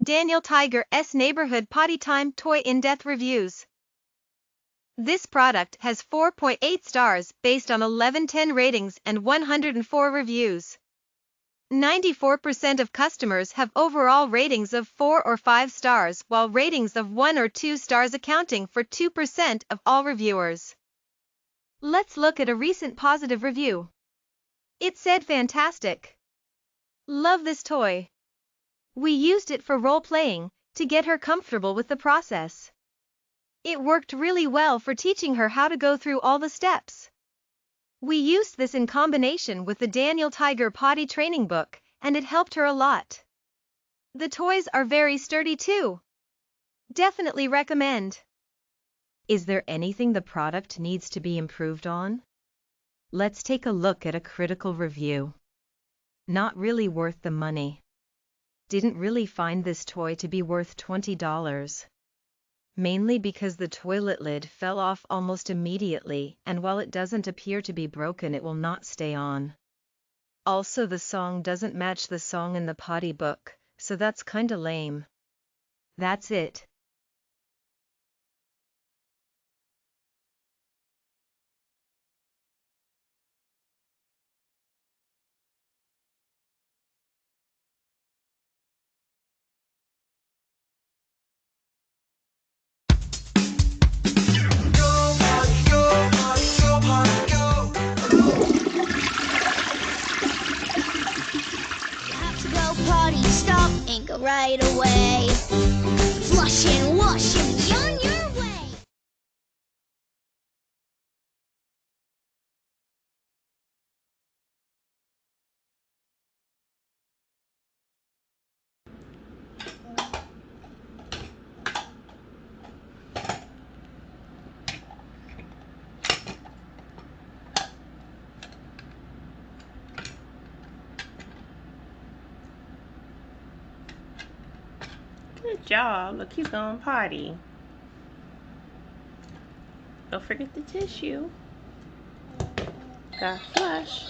Daniel Tiger's Neighborhood Potty Time Toy In-Depth Reviews. This product has 4.8 stars based on 1110 ratings and 104 reviews. 94% of customers have overall ratings of 4 or 5 stars, while ratings of 1 or 2 stars accounting for 2% of all reviewers. Let's look at a recent positive review. It said, "Fantastic. Love this toy. We used it for role-playing, to get her comfortable with the process. It worked really well for teaching her how to go through all the steps. We used this in combination with the Daniel Tiger Potty Training book, and it helped her a lot. The toys are very sturdy too. Definitely recommend." Is there anything the product needs to be improved on? Let's take a look at a critical review. Not really worth the money. Didn't really find this toy to be worth $20. Mainly because the toilet lid fell off almost immediately, and while it doesn't appear to be broken, it will not stay on. Also, the song doesn't match the song in the Potty book, so that's kinda lame. That's it. Have to go potty, stop and go right away. Flush and wash and be on your way. Good job. Look, he's going potty. Don't forget the tissue. Gotta flush.